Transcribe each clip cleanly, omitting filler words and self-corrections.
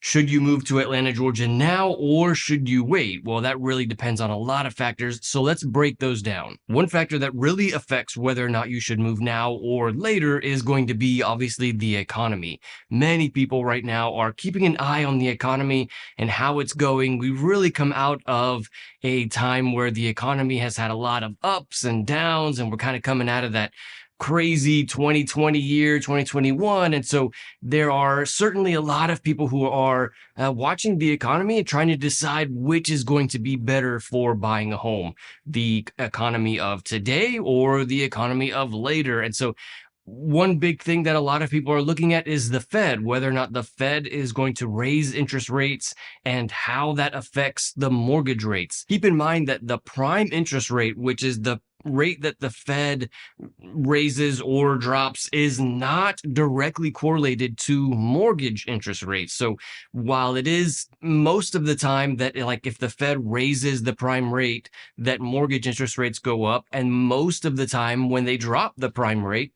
Should you move to Atlanta, Georgia now, or should you wait? Well, that really depends on a lot of factors, so let's break those down. One factor that really affects whether or not you should move now or later is going to be obviously the economy. Many people right now are keeping an eye on the economy and how it's going. We've really come out of a time where the economy has had a lot of ups and downs, and we're kind of coming out of that crazy 2020 year, 2021. And so there are certainly a lot of people who are watching the economy and trying to decide which is going to be better for buying a home, the economy of today or the economy of later. And so one big thing that a lot of people are looking at is the Fed, whether or not the Fed is going to raise interest rates and how that affects the mortgage rates. Keep in mind that the prime interest rate, which is the rate that the Fed raises or drops, is not directly correlated to mortgage interest rates. So while it is most of the time that, like, if the Fed raises the prime rate, that mortgage interest rates go up, and most of the time when they drop the prime rate,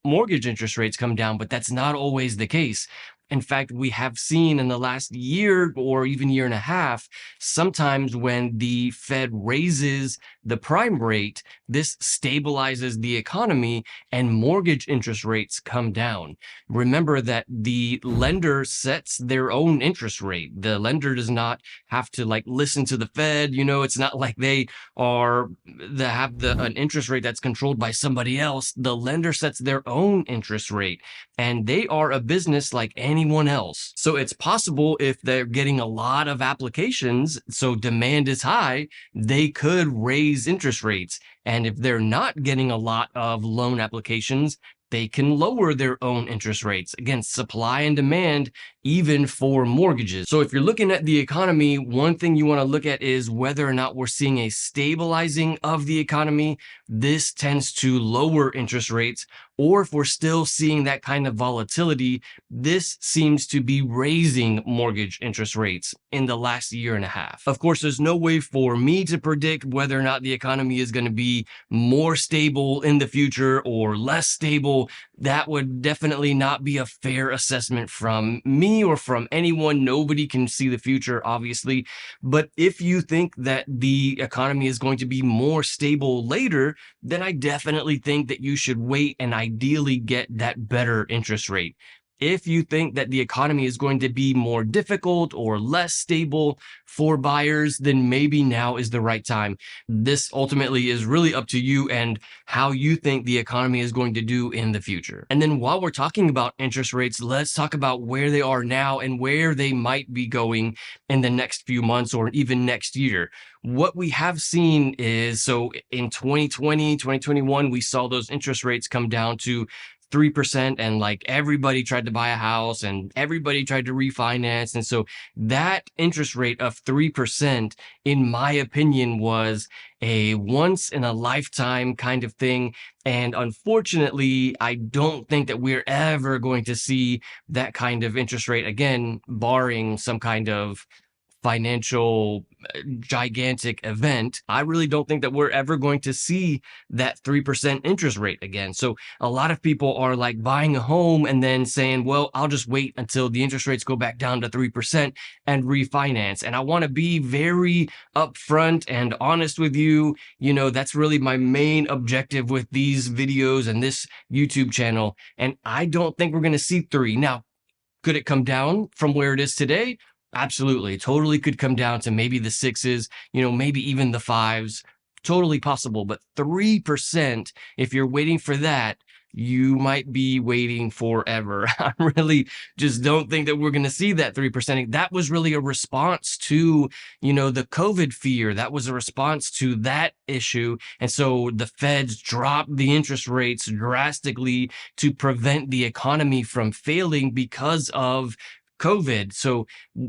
mortgage interest rates come down, but that's not always the case. In fact, we have seen in the last year or even year and a half, sometimes when the Fed raises the prime rate, this stabilizes the economy and mortgage interest rates come down. Remember that the lender sets their own interest rate. The lender does not have to listen to the Fed. It's not like they have an interest rate that's controlled by somebody else. The lender sets their own interest rate, and they are a business like anyone else. So it's possible, if they're getting a lot of applications, so demand is high, they could raise interest rates. And if they're not getting a lot of loan applications, they can lower their own interest rates. Again, supply and demand, even for mortgages. So if you're looking at the economy, one thing you want to look at is whether or not we're seeing a stabilizing of the economy. This tends to lower interest rates. Or if we're still seeing that kind of volatility, this seems to be raising mortgage interest rates in the last year and a half. Of course, there's no way for me to predict whether or not the economy is going to be more stable in the future or less stable. That would definitely not be a fair assessment from me or from anyone. Nobody can see the future, obviously. But if you think that the economy is going to be more stable later, then I definitely think that you should wait and ideally get that better interest rate. If you think that the economy is going to be more difficult or less stable for buyers, then maybe now is the right time. This ultimately is really up to you and how you think the economy is going to do in the future. And then while we're talking about interest rates, let's talk about where they are now and where they might be going in the next few months or even next year. What we have seen is, so in 2020, 2021, we saw those interest rates come down to 3%, and everybody tried to buy a house and everybody tried to refinance. And so that interest rate of 3%, in my opinion, was a once in a lifetime kind of thing. And unfortunately, I don't think that we're ever going to see that kind of interest rate again, barring some kind of financial gigantic event. I really don't think that we're ever going to see that 3% interest rate again. So a lot of people are buying a home and then saying, well, I'll just wait until the interest rates go back down to 3% and refinance. And I want to be very upfront and honest with you. That's really my main objective with these videos and this YouTube channel. And I don't think we're going to see 3. Now, could it come down from where it is today? Absolutely. Totally could come down to maybe the 6s, maybe even the 5s. Totally possible. But 3%, if you're waiting for that, you might be waiting forever. I really just don't think that we're going to see that 3%. That was really a response to, the COVID fear. That was a response to that issue. And so the Feds dropped the interest rates drastically to prevent the economy from failing because of COVID. So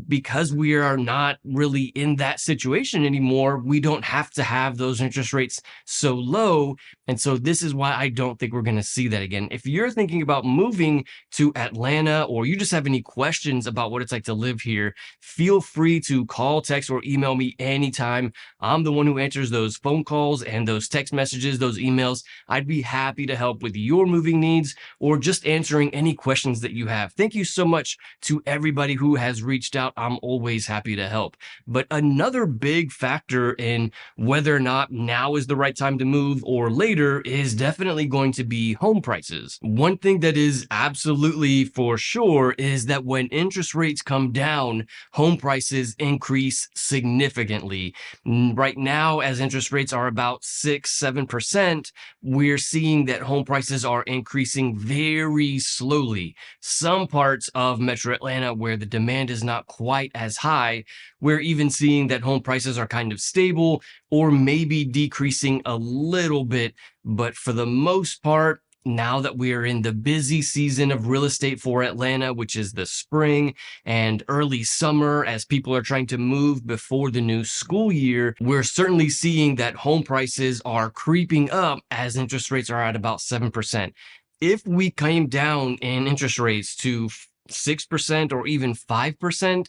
because we are not really in that situation anymore, we don't have to have those interest rates so low. And so this is why I don't think we're going to see that again. If you're thinking about moving to Atlanta, or you just have any questions about what it's like to live here, feel free to call, text, or email me anytime. I'm the one who answers those phone calls and those text messages, those emails. I'd be happy to help with your moving needs or just answering any questions that you have. Thank you so much to everyone everybody who has reached out, I'm always happy to help. But another big factor in whether or not now is the right time to move or later is definitely going to be home prices. One thing that is absolutely for sure is that when interest rates come down, home prices increase significantly. Right now, as interest rates are about 6-7%, we're seeing that home prices are increasing very slowly. Some parts of Metro Atlanta where the demand is not quite as high, we're even seeing that home prices are kind of stable or maybe decreasing a little bit. But for the most part, now that we are in the busy season of real estate for Atlanta, which is the spring and early summer, as people are trying to move before the new school year, we're certainly seeing that home prices are creeping up as interest rates are at about 7%. If we came down in interest rates to 6% or even 5%,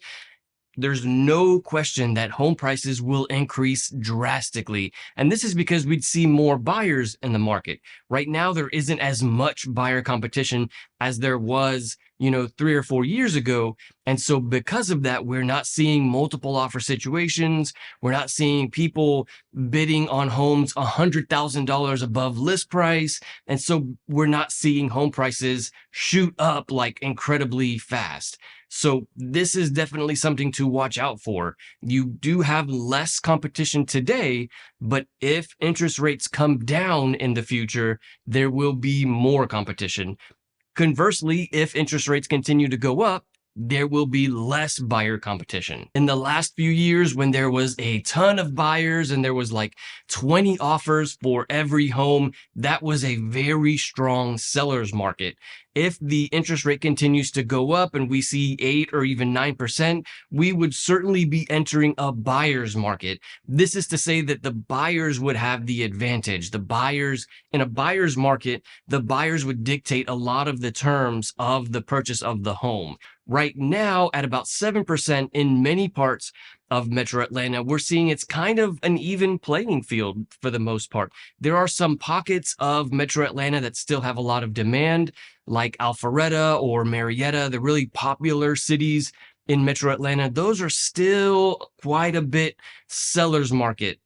there's no question that home prices will increase drastically. And this is because we'd see more buyers in the market. Right now, there isn't as much buyer competition as there was, 3 or 4 years ago. And so because of that, we're not seeing multiple offer situations. We're not seeing people bidding on homes $100,000 above list price. And so we're not seeing home prices shoot up like incredibly fast. So this is definitely something to watch out for. You do have less competition today, but if interest rates come down in the future, there will be more competition. Conversely, if interest rates continue to go up, there will be less buyer competition. In the last few years, when there was a ton of buyers and there was like 20 offers for every home, that was a very strong seller's market. If the interest rate continues to go up and we see 8 or even 9%, we would certainly be entering a buyer's market. This is to say that the buyers would have the advantage. The buyers in a buyer's market, the buyers would dictate a lot of the terms of the purchase of the home. Right now, at about 7% in many parts of Metro Atlanta, we're seeing it's kind of an even playing field for the most part. There are some pockets of Metro Atlanta that still have a lot of demand, like Alpharetta or Marietta, the really popular cities in Metro Atlanta. Those are still quite a bit seller's market,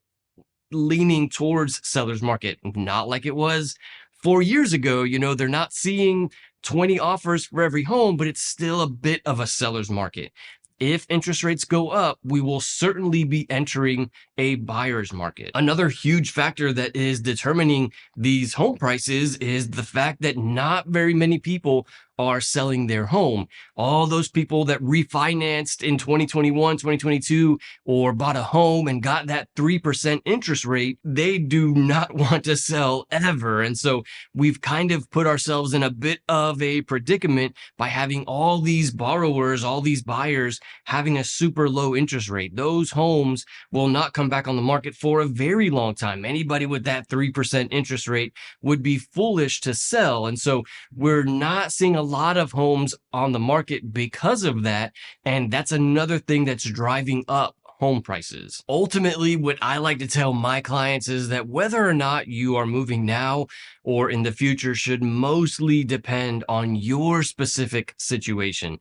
leaning towards seller's market, not like it was 4 years ago. They're not seeing 20 offers for every home, but it's still a bit of a seller's market. If interest rates go up, we will certainly be entering a buyer's market. Another huge factor that is determining these home prices is the fact that not very many people are selling their home. All those people that refinanced in 2021, 2022, or bought a home and got that 3% interest rate, they do not want to sell ever. And so we've kind of put ourselves in a bit of a predicament by having all these borrowers, all these buyers having a super low interest rate. Those homes will not come back on the market for a very long time. Anybody with that 3% interest rate would be foolish to sell. And so we're not seeing a lot of homes on the market because of that. And that's another thing that's driving up home prices. Ultimately, what I like to tell my clients is that whether or not you are moving now or in the future should mostly depend on your specific situation.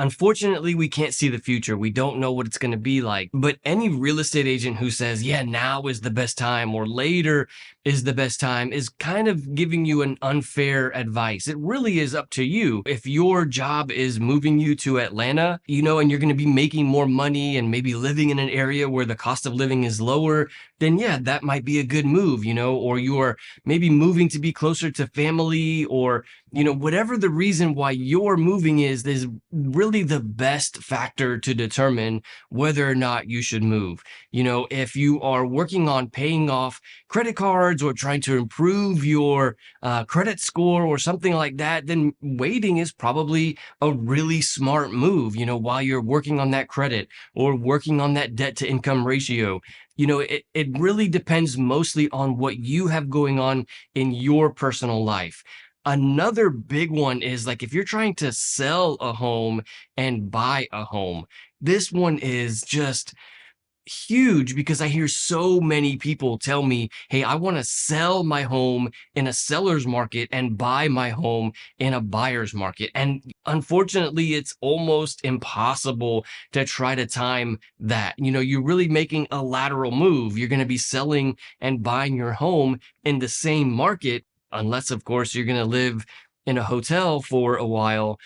Unfortunately, we can't see the future. We don't know what it's going to be like. But any real estate agent who says, yeah, now is the best time or later is the best time is kind of giving you an unfair advice. It really is up to you. If your job is moving you to Atlanta, and you're going to be making more money and maybe living in an area where the cost of living is lower, then yeah, that might be a good move, or you're maybe moving to be closer to family or, whatever the reason why you're moving is really the best factor to determine whether or not you should move. If you are working on paying off credit cards or trying to improve your credit score or something like that, then waiting is probably a really smart move, while you're working on that credit or working on that debt to income ratio. It really depends mostly on what you have going on in your personal life. Another big one is like if you're trying to sell a home and buy a home, this one is just huge because I hear so many people tell me, hey, I want to sell my home in a seller's market and buy my home in a buyer's market. And unfortunately, it's almost impossible to try to time that. You're really making a lateral move. You're going to be selling and buying your home in the same market, unless, of course, you're going to live in a hotel for a while,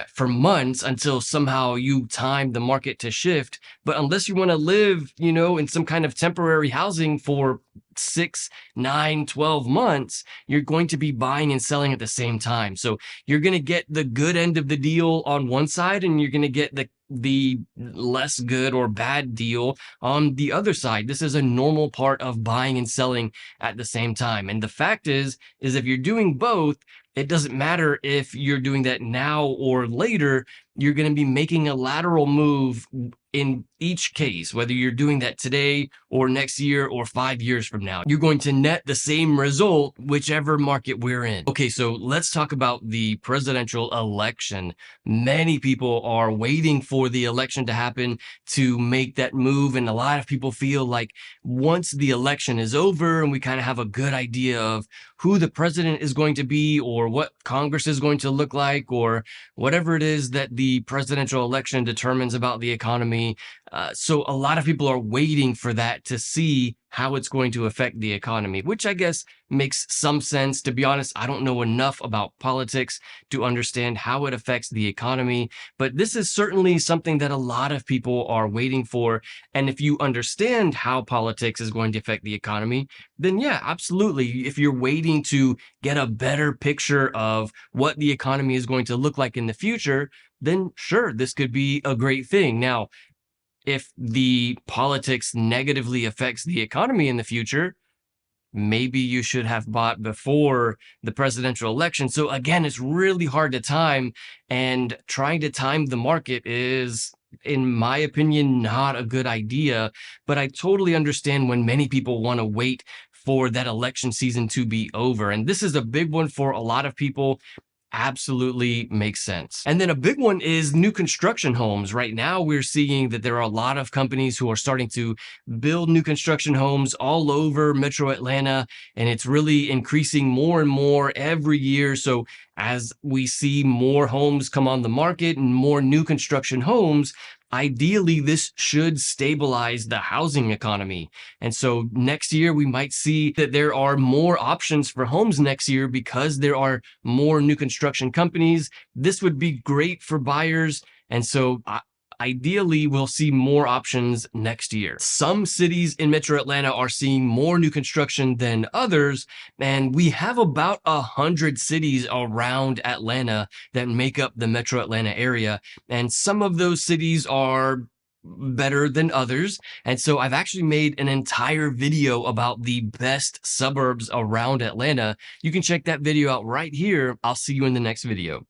for months until somehow you time the market to shift. But unless you want to live, in some kind of temporary housing for 6, 9, 12 months, you're going to be buying and selling at the same time. So you're going to get the good end of the deal on one side, and you're going to get the less good or bad deal on the other side. This is a normal part of buying and selling at the same time. And the fact is if you're doing both, it doesn't matter if you're doing that now or later, you're going to be making a lateral move in each case, whether you're doing that today or next year or 5 years from now. You're going to net the same result, whichever market we're in. Okay, so let's talk about the presidential election. Many people are waiting for the election to happen to make that move. And a lot of people feel like once the election is over and we kind of have a good idea of who the president is going to be or what Congress is going to look like or whatever it is that the presidential election determines about the economy. So a lot of people are waiting for that to see how it's going to affect the economy, which I guess makes some sense. To be honest, I don't know enough about politics to understand how it affects the economy, but this is certainly something that a lot of people are waiting for. And if you understand how politics is going to affect the economy, then yeah, absolutely. If you're waiting to get a better picture of what the economy is going to look like in the future, then sure, this could be a great thing. Now, if the politics negatively affects the economy in the future, maybe you should have bought before the presidential election. So again, it's really hard to time, and trying to time the market is, in my opinion, not a good idea. But I totally understand when many people want to wait for that election season to be over. And this is a big one for a lot of people. Absolutely makes sense. And then a big one is new construction homes. Right now, we're seeing that there are a lot of companies who are starting to build new construction homes all over Metro Atlanta, and it's really increasing more and more every year. So as we see more homes come on the market and more new construction homes, ideally, this should stabilize the housing economy. And so next year, we might see that there are more options for homes next year because there are more new construction companies. This would be great for buyers. And so ideally, we'll see more options next year. Some cities in Metro Atlanta are seeing more new construction than others, and we have about 100 cities around Atlanta that make up the Metro Atlanta area, and some of those cities are better than others. And so I've actually made an entire video about the best suburbs around Atlanta. You can check that video out right here. I'll see you in the next video.